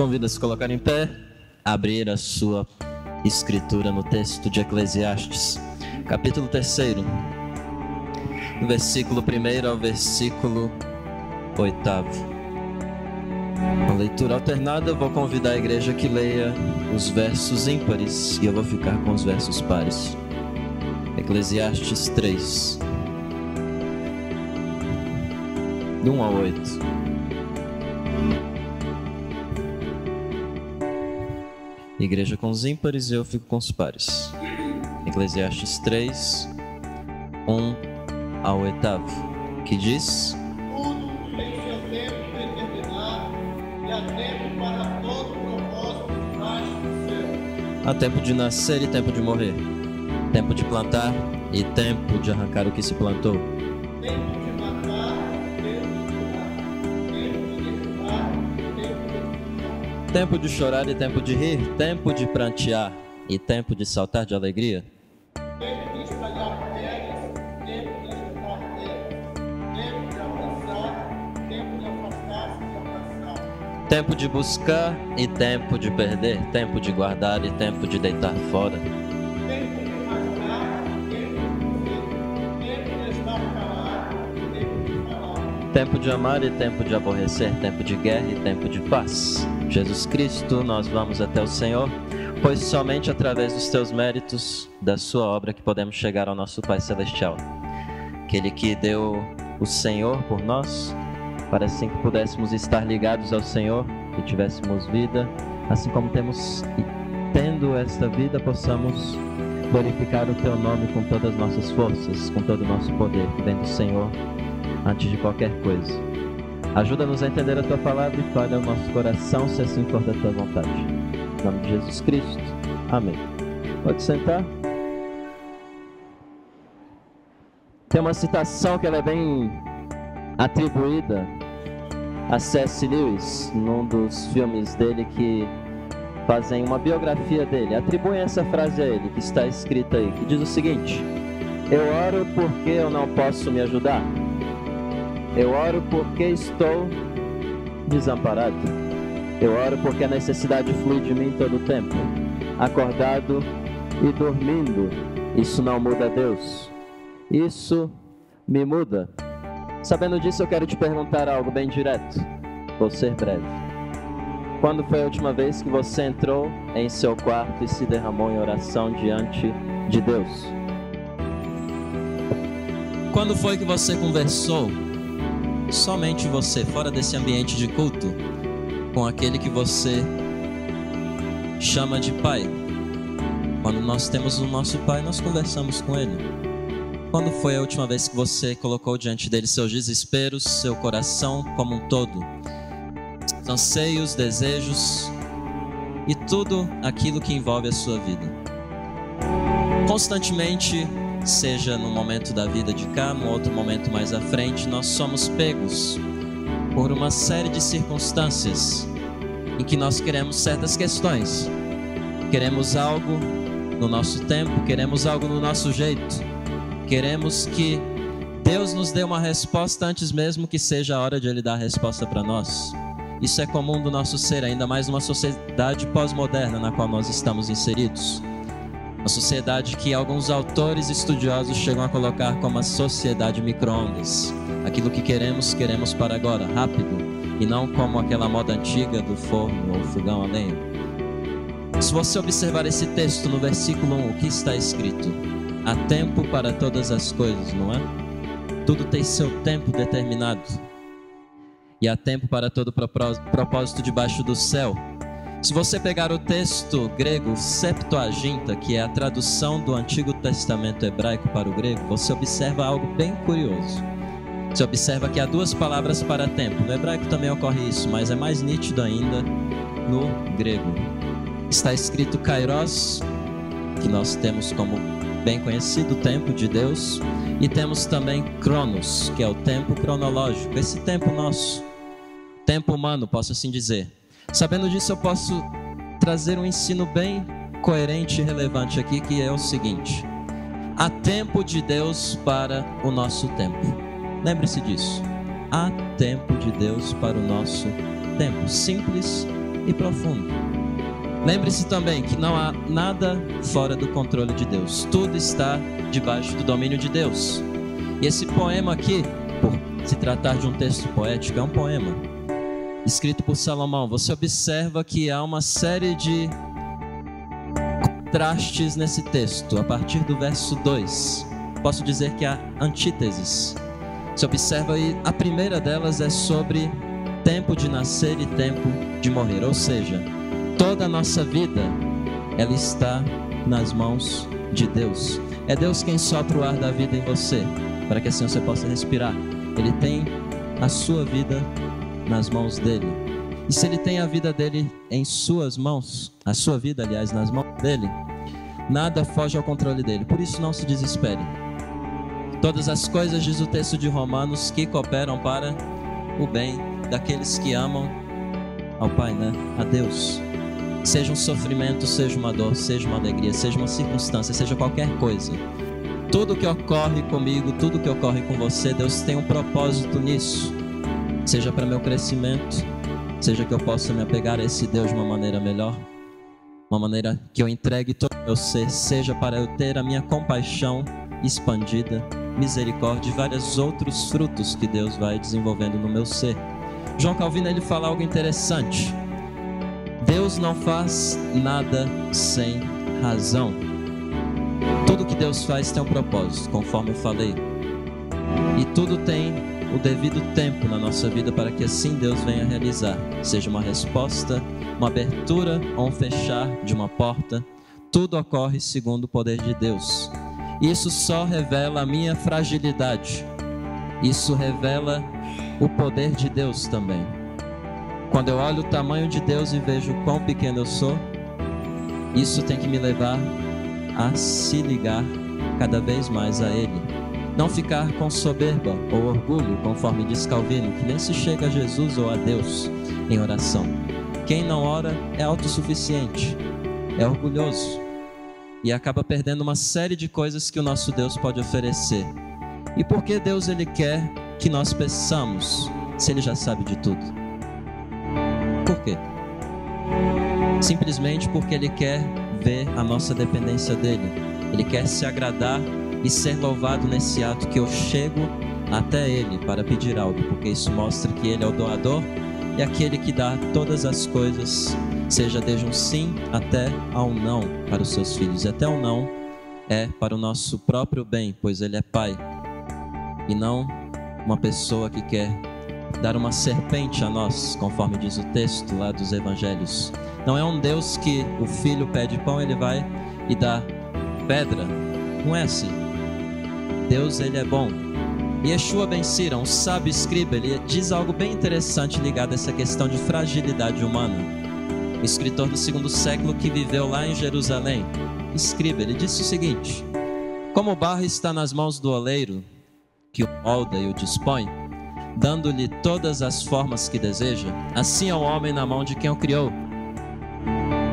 Convido a se colocar em pé, abrir a sua escritura no texto de Eclesiastes, capítulo 3, do versículo 1 ao versículo 8. Uma leitura alternada, eu vou convidar a igreja que leia os versos ímpares e eu vou ficar com os versos pares. Eclesiastes 3, do 1 ao 8. Igreja com os ímpares e eu fico com os pares. Eclesiastes 3, 1 ao 8, que diz: Tudo tem seu tempo determinado e há tempo para todo propósito debaixo do céu. Há tempo de nascer e tempo de morrer, tempo de plantar e tempo de arrancar o que se plantou, Tempo de matar, tempo de curar, tempo de derrubar, tempo de edificar. tempo de chorar e tempo de rir, tempo de prantear e tempo de saltar de alegria, Tempo de espalhar pedras, tempo de ajuntar terra, tempo de abraçar, tempo de afastar-se de abraçar. tempo de buscar e tempo de perder, tempo de guardar e tempo de deitar fora, Tempo de rasgar, tempo de dizer, tempo de estar calado, tempo de falar. tempo de amar e tempo de aborrecer, tempo de guerra e tempo de paz. Jesus Cristo, nós vamos até o Senhor, pois somente através dos teus méritos, da sua obra, que podemos chegar ao nosso Pai Celestial. Aquele que deu o Senhor por nós, para assim que pudéssemos estar ligados ao Senhor, que tivéssemos vida, assim como tendo esta vida, possamos glorificar o teu nome com todas as nossas forças, com todo o nosso poder, que vem do Senhor, antes de qualquer coisa. Ajuda-nos a entender a tua palavra e fale ao nosso coração, se assim for da tua vontade. Em nome de Jesus Cristo. Amém. Pode sentar. Tem uma citação que ela é bem atribuída a C.S. Lewis, num dos filmes dele que fazem uma biografia dele. Atribuem essa frase a ele, que está escrita aí, que diz o seguinte: eu oro porque eu não posso me ajudar. Eu oro porque estou desamparado. Eu oro porque a necessidade flui de mim todo o tempo. Acordado e dormindo, isso não muda Deus. Isso me muda. Sabendo disso, eu quero te perguntar algo bem direto. Vou ser breve. Quando foi a última vez que você entrou em seu quarto e se derramou em oração diante de Deus? Quando foi que você conversou, somente você, fora desse ambiente de culto, com aquele que você chama de Pai? Quando nós temos o nosso Pai, nós conversamos com Ele. Quando foi a última vez que você colocou diante dele seus desesperos, seu coração como um todo, seus anseios, desejos e tudo aquilo que envolve a sua vida? Constantemente, seja no momento da vida de cá, num outro momento mais à frente, nós somos pegos por uma série de circunstâncias em que nós queremos certas questões. Queremos algo no nosso tempo, queremos algo no nosso jeito. Queremos que Deus nos dê uma resposta antes mesmo que seja a hora de Ele dar a resposta para nós. Isso é comum do nosso ser, ainda mais numa sociedade pós-moderna na qual nós estamos inseridos. Uma sociedade que alguns autores estudiosos chegam a colocar como a sociedade micro-ondas. Aquilo que queremos, queremos para agora, rápido, e não como aquela moda antiga do forno ou fogão a lenha. Se você observar esse texto no versículo 1, o que está escrito? Há tempo para todas as coisas, não é? Tudo tem seu tempo determinado. E há tempo para todo propósito debaixo do céu. Se você pegar o texto grego Septuaginta, que é a tradução do Antigo Testamento hebraico para o grego, você observa algo bem curioso. Você observa que há duas palavras para tempo. No hebraico também ocorre isso, mas é mais nítido ainda no grego. Está escrito kairos, que nós temos como bem conhecido o tempo de Deus, e temos também cronos, que é o tempo cronológico, esse tempo nosso, tempo humano, posso assim dizer. Sabendo disso, eu posso trazer um ensino bem coerente e relevante aqui, que é o seguinte: há tempo de Deus para o nosso tempo. Lembre-se disso. Há tempo de Deus para o nosso tempo. Simples e profundo. Lembre-se também que não há nada fora do controle de Deus. Tudo está debaixo do domínio de Deus. E esse poema aqui, por se tratar de um texto poético, é um poema escrito por Salomão. Você observa que há uma série de contrastes nesse texto. A partir do verso 2, posso dizer que há antíteses. Você observa aí, a primeira delas é sobre tempo de nascer e tempo de morrer. Ou seja, toda a nossa vida, ela está nas mãos de Deus. É Deus quem sopra o ar da vida em você, para que assim você possa respirar. Ele tem a sua vida nas mãos dele. E se ele tem a vida dele em suas mãos, a sua vida, aliás, nas mãos dele, nada foge ao controle dele. Por isso não se desespere. Todas as coisas, diz o texto de Romanos, que cooperam para o bem daqueles que amam ao Pai, né? A Deus. Seja um sofrimento, seja uma dor, seja uma alegria, seja uma circunstância, seja qualquer coisa. Tudo que ocorre comigo, tudo que ocorre com você, Deus tem um propósito nisso. Seja para meu crescimento, seja que eu possa me apegar a esse Deus de uma maneira melhor, uma maneira que eu entregue todo o meu ser, seja para eu ter a minha compaixão expandida, misericórdia e vários outros frutos que Deus vai desenvolvendo no meu ser. João Calvino, ele fala algo interessante. Deus não faz nada sem razão. Tudo que Deus faz tem um propósito, conforme eu falei. E tudo tem o devido tempo na nossa vida para que assim Deus venha realizar. Seja uma resposta, uma abertura ou um fechar de uma porta. Tudo ocorre segundo o poder de Deus. Isso só revela a minha fragilidade. Isso revela o poder de Deus também. Quando eu olho o tamanho de Deus e vejo quão pequeno eu sou, isso tem que me levar a se ligar cada vez mais a Ele. Não ficar com soberba ou orgulho, conforme diz Calvino, que nem se chega a Jesus ou a Deus em oração. Quem não ora é autossuficiente, é orgulhoso e acaba perdendo uma série de coisas que o nosso Deus pode oferecer. E por que Deus ele quer que nós peçamos, se Ele já sabe de tudo? Por quê? Simplesmente porque Ele quer ver a nossa dependência dEle. Ele quer se agradar e ser louvado nesse ato que eu chego até Ele para pedir algo, porque isso mostra que Ele é o doador e aquele que dá todas as coisas, seja desde um sim até ao não para os seus filhos. E até o não é para o nosso próprio bem, pois Ele é Pai e não uma pessoa que quer dar uma serpente a nós, conforme diz o texto lá dos evangelhos. Não é um Deus que o filho pede pão, Ele vai e dá pedra. Não é assim. Deus, Ele é bom. Yeshua ben Sira, um sábio escriba, ele diz algo bem interessante ligado a essa questão de fragilidade humana. O escritor do 2º século que viveu lá em Jerusalém, escriba, ele disse o seguinte: como o barro está nas mãos do oleiro, que o molda e o dispõe, dando-lhe todas as formas que deseja, assim é o homem na mão de quem o criou,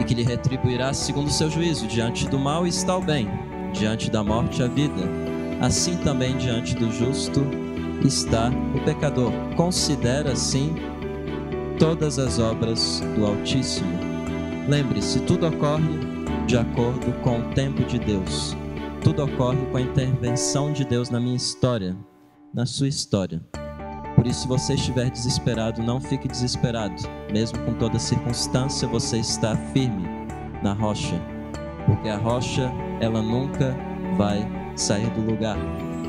e que lhe retribuirá segundo o seu juízo. Diante do mal está o bem, diante da morte a vida. Assim também diante do justo está o pecador. Considera assim todas as obras do Altíssimo. Lembre-se, tudo ocorre de acordo com o tempo de Deus. Tudo ocorre com a intervenção de Deus na minha história, na sua história. Por isso, se você estiver desesperado, não fique desesperado. Mesmo com toda circunstância, você está firme na rocha. Porque a rocha, ela nunca vai sair do lugar.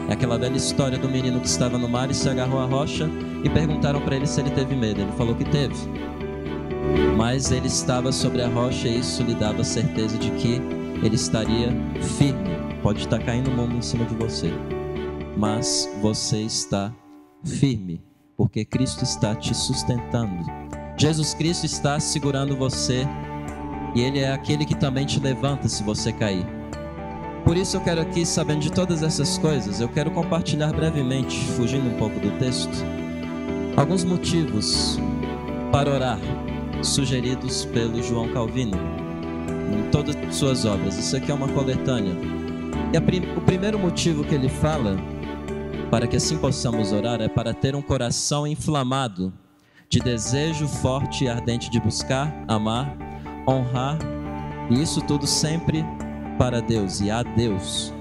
É aquela velha história do menino que estava no mar e se agarrou à rocha e perguntaram para ele se ele teve medo. Ele falou que teve. Mas ele estava sobre a rocha e isso lhe dava certeza de que ele estaria firme. Pode estar caindo o mundo em cima de você, mas você está firme, porque Cristo está te sustentando. Jesus Cristo está segurando você e Ele é aquele que também te levanta se você cair. Por isso eu quero aqui, sabendo de todas essas coisas, eu quero compartilhar brevemente, fugindo um pouco do texto, alguns motivos para orar, sugeridos pelo João Calvino em todas as suas obras. Isso aqui é uma coletânea. E o primeiro motivo que ele fala para que assim possamos orar é para ter um coração inflamado de desejo forte e ardente de buscar, amar, honrar, e isso tudo sempre para Deus e a Deus,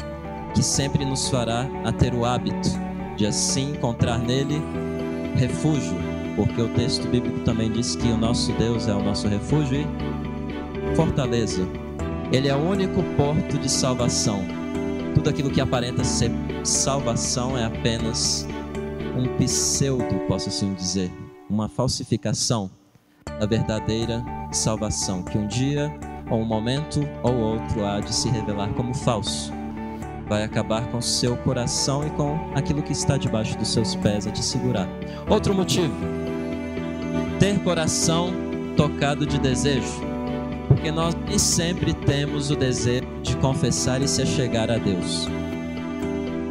que sempre nos fará a ter o hábito de assim encontrar nele refúgio, porque o texto bíblico também diz que o nosso Deus é o nosso refúgio e fortaleza. Ele é o único porto de salvação. Tudo aquilo que aparenta ser salvação é apenas um pseudo, posso assim dizer, uma falsificação da verdadeira salvação, que um dia, ou um momento ou outro, há de se revelar como falso. Vai acabar com o seu coração e com aquilo que está debaixo dos seus pés a te segurar. Outro motivo: ter coração tocado de desejo, porque nós nem sempre temos o desejo de confessar e se achegar a Deus.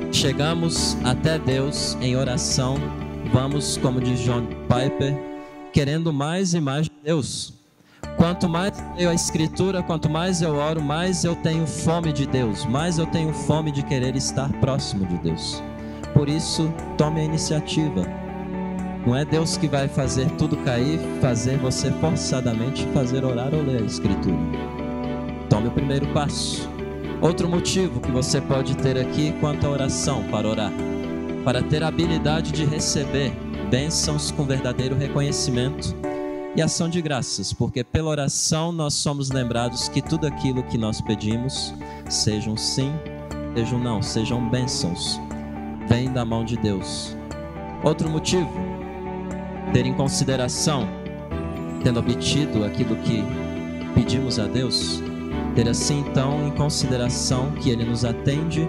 Chegamos até Deus em oração, vamos, como diz John Piper, querendo mais e mais de Deus. Quanto mais eu leio a Escritura, quanto mais eu oro, mais eu tenho fome de Deus, mais eu tenho fome de querer estar próximo de Deus. Por isso, tome a iniciativa. Não é Deus que vai fazer tudo cair, fazer você forçadamente fazer orar ou ler a Escritura. Tome o primeiro passo. Outro motivo que você pode ter aqui quanto à oração, para orar, para ter a habilidade de receber bênçãos com verdadeiro reconhecimento e ação de graças, porque pela oração nós somos lembrados que tudo aquilo que nós pedimos, sejam sim, sejam não, sejam bênçãos, vem da mão de Deus. Outro motivo, ter em consideração, tendo obtido aquilo que pedimos a Deus, ter assim então em consideração que Ele nos atende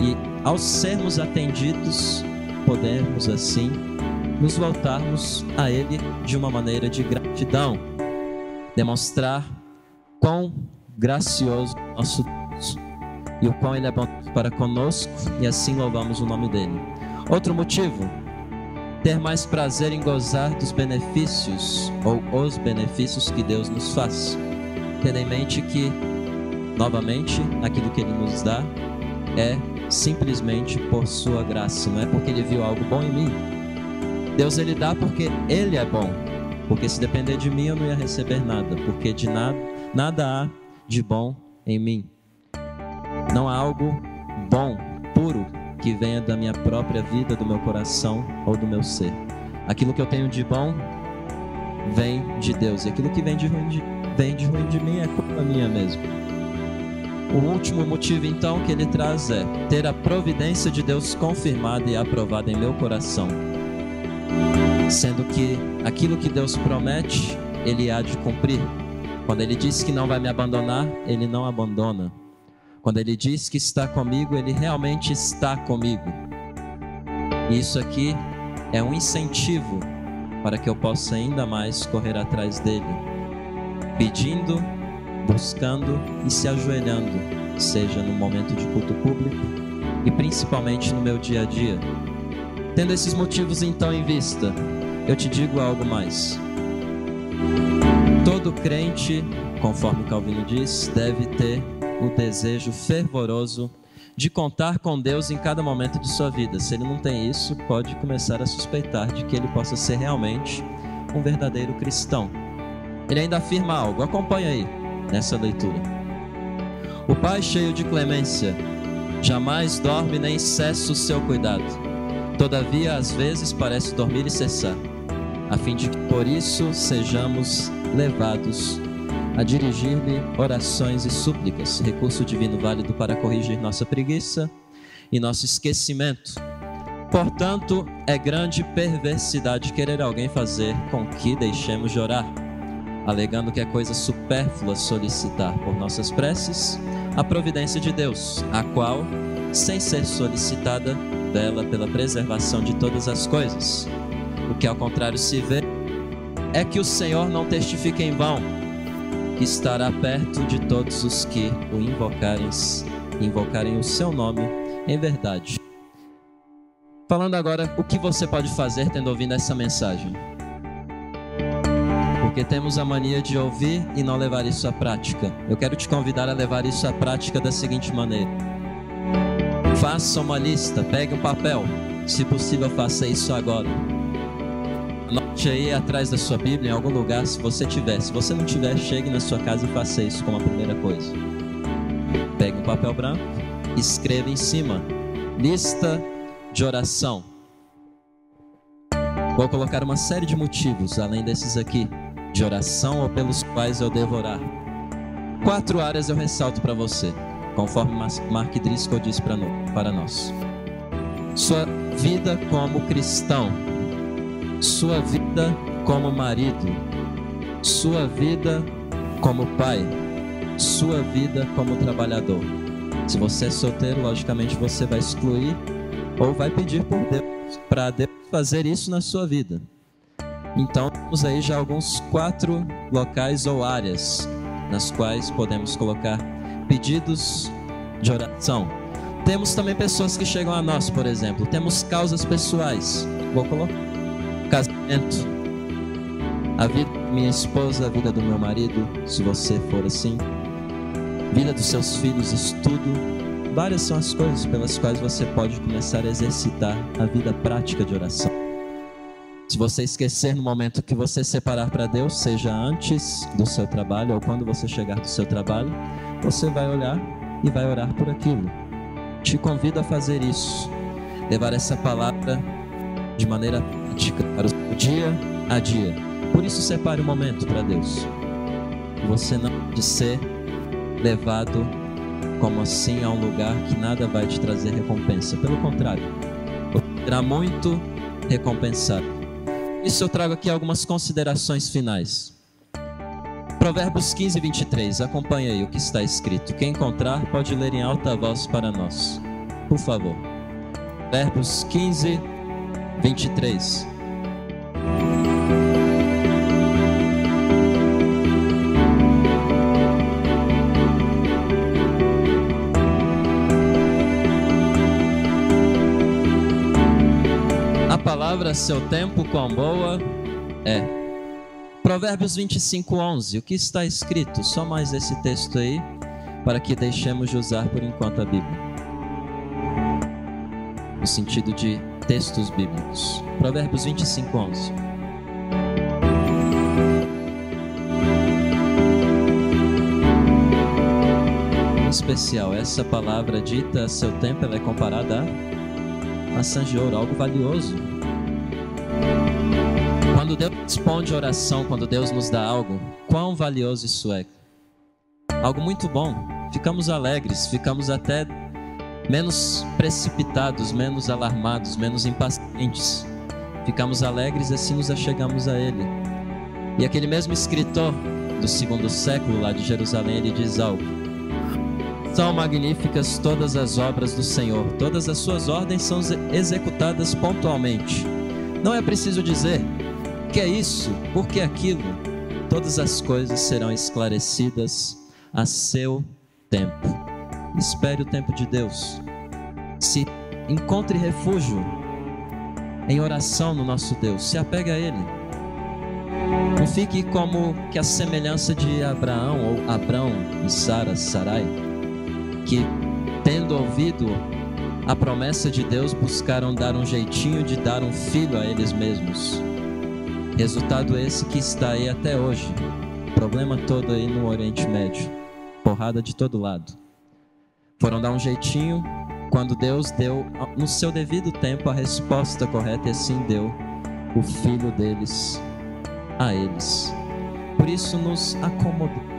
e ao sermos atendidos, podemos assim nos voltarmos a Ele de uma maneira de gratidão, demonstrar quão gracioso nosso Deus e o quão Ele é bom para conosco, e assim louvamos o nome dEle. Outro motivo, ter mais prazer em gozar dos benefícios ou os benefícios que Deus nos faz, tendo em mente que, novamente, aquilo que Ele nos dá é simplesmente por sua graça, não é porque Ele viu algo bom em mim. Deus Ele dá porque Ele é bom, porque se depender de mim eu não ia receber nada, porque de nada há de bom em mim. Não há algo bom, puro, que venha da minha própria vida, do meu coração ou do meu ser. Aquilo que eu tenho de bom vem de Deus, e aquilo que vem de ruim de mim é culpa minha mesmo. O último motivo então que ele traz é ter a providência de Deus confirmada e aprovada em meu coração, sendo que aquilo que Deus promete, Ele há de cumprir. Quando Ele diz que não vai me abandonar, Ele não abandona. Quando Ele diz que está comigo, Ele realmente está comigo. E isso aqui é um incentivo para que eu possa ainda mais correr atrás dEle, pedindo, buscando e se ajoelhando, seja no momento de culto público e principalmente no meu dia a dia. Tendo esses motivos então em vista, eu te digo algo mais. Todo crente, conforme Calvino diz, deve ter o desejo fervoroso de contar com Deus em cada momento de sua vida. Se ele não tem isso, pode começar a suspeitar de que ele possa ser realmente um verdadeiro cristão. Ele ainda afirma algo, acompanha aí nessa leitura. O Pai cheio de clemência jamais dorme nem cessa o seu cuidado. Todavia, às vezes, parece dormir e cessar, a fim de que, por isso, sejamos levados a dirigir-lhe orações e súplicas, recurso divino válido para corrigir nossa preguiça e nosso esquecimento. Portanto, é grande perversidade querer alguém fazer com que deixemos de orar, alegando que é coisa supérflua solicitar por nossas preces a providência de Deus, a qual, sem ser solicitada, vela pela preservação de todas as coisas. O que ao contrário se vê é que o Senhor não testifica em vão, que estará perto de todos os que o invocarem o seu nome em verdade. Falando agora, o que você pode fazer tendo ouvido essa mensagem? Porque temos a mania de ouvir e não levar isso à prática. Eu quero te convidar a levar isso à prática da seguinte maneira: faça uma lista, pegue um papel, se possível faça isso agora. Anote aí atrás da sua Bíblia, em algum lugar, se você tiver. Se você não tiver, chegue na sua casa e faça isso como a primeira coisa. Pegue um papel branco, escreva em cima: lista de oração. Vou colocar uma série de motivos, além desses aqui, de oração ou pelos quais eu devo orar. 4 áreas eu ressalto para você, conforme Mark Driscoll diz para nós. Sua vida como cristão, sua vida como marido, sua vida como pai, sua vida como trabalhador. Se você é solteiro, logicamente você vai excluir ou vai pedir por Deus, para Deus fazer isso na sua vida. Então temos aí já alguns 4 locais ou áreas nas quais podemos colocar pedidos de oração. Temos também pessoas que chegam a nós, por exemplo. Temos causas pessoais. Vou colocar casamento, a vida da minha esposa, a vida do meu marido, se você for assim, vida dos seus filhos, estudo. Várias são as coisas pelas quais você pode começar a exercitar a vida prática de oração. Se você esquecer no momento que você separar para Deus, seja antes do seu trabalho ou quando você chegar do seu trabalho, você vai olhar e vai orar por aquilo. Te convido a fazer isso, levar essa palavra de maneira prática para o seu dia a dia. Por isso separe um momento para Deus. Você não pode ser levado como assim a um lugar que nada vai te trazer recompensa. Pelo contrário, você será muito recompensado. Por isso eu trago aqui algumas considerações finais. Provérbios 15, 23. Acompanhe aí o que está escrito. Quem encontrar pode ler em alta voz para nós, por favor. Provérbios 15, 23. A palavra, seu tempo, quão boa é. Provérbios 25, 11. O que está escrito? Só mais esse texto aí, para que deixemos de usar por enquanto a Bíblia, no sentido de textos bíblicos. Provérbios 25, 11. Em especial, essa palavra dita a seu tempo, ela é comparada a maçã de ouro, algo valioso. Quando Deus responde a oração, quando Deus nos dá algo, quão valioso isso é. Algo muito bom. Ficamos alegres, ficamos até menos precipitados, menos alarmados, menos impacientes. Ficamos alegres e assim nos achegamos a Ele. E aquele mesmo escritor do 2º século lá de Jerusalém, ele diz algo: são magníficas todas as obras do Senhor, todas as suas ordens são executadas pontualmente. Não é preciso dizer que é isso, porque aquilo, todas as coisas serão esclarecidas a seu tempo. Espere o tempo de Deus. Se encontre refúgio em oração no nosso Deus. Se apegue a Ele. Não fique como que a semelhança de Abraão ou Abrão e Sarai, que tendo ouvido a promessa de Deus, buscaram dar um jeitinho de dar um filho a eles mesmos. Resultado esse que está aí até hoje. Problema todo aí no Oriente Médio. Porrada de todo lado. Foram dar um jeitinho quando Deus deu no seu devido tempo a resposta correta, e assim deu o filho deles a eles. Por isso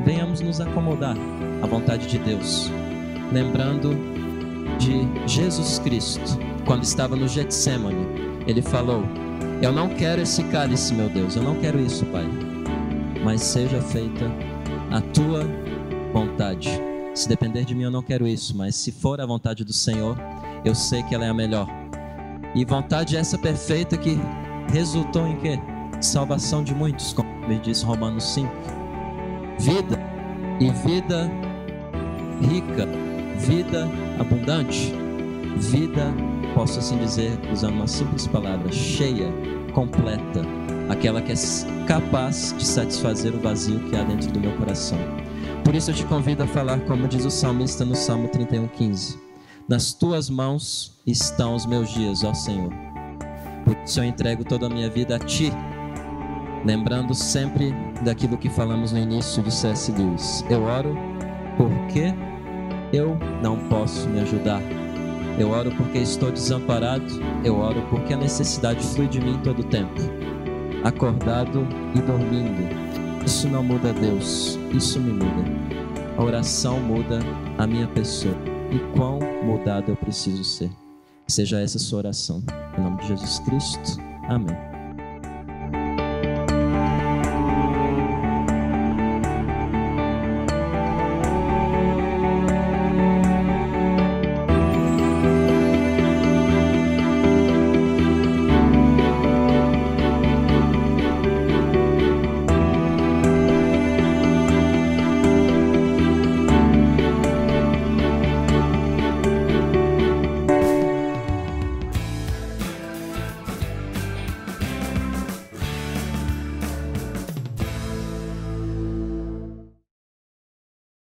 venhamos nos acomodar à vontade de Deus, lembrando de Jesus Cristo, quando estava no Getsêmani. Ele falou: eu não quero esse cálice, meu Deus, eu não quero isso, Pai, mas seja feita a tua vontade. Se depender de mim, eu não quero isso, mas se for a vontade do Senhor, eu sei que ela é a melhor. E vontade essa perfeita que resultou em quê? Salvação de muitos, como diz Romanos 5. Vida, e vida rica, vida abundante, vida, posso assim dizer, usando uma simples palavra, cheia, completa, aquela que é capaz de satisfazer o vazio que há dentro do meu coração. Por isso eu te convido a falar como diz o salmista no Salmo 31:15. Nas tuas mãos estão os meus dias, ó Senhor. Por isso eu entrego toda a minha vida a ti, lembrando sempre daquilo que falamos no início de C.S. Lewis. Eu oro porque eu não posso me ajudar. Eu oro porque estou desamparado. Eu oro porque a necessidade flui de mim todo o tempo. Acordado e dormindo. Isso não muda Deus, isso me muda. A oração muda a minha pessoa. E quão mudado eu preciso ser. Seja essa a sua oração. Em nome de Jesus Cristo. Amém.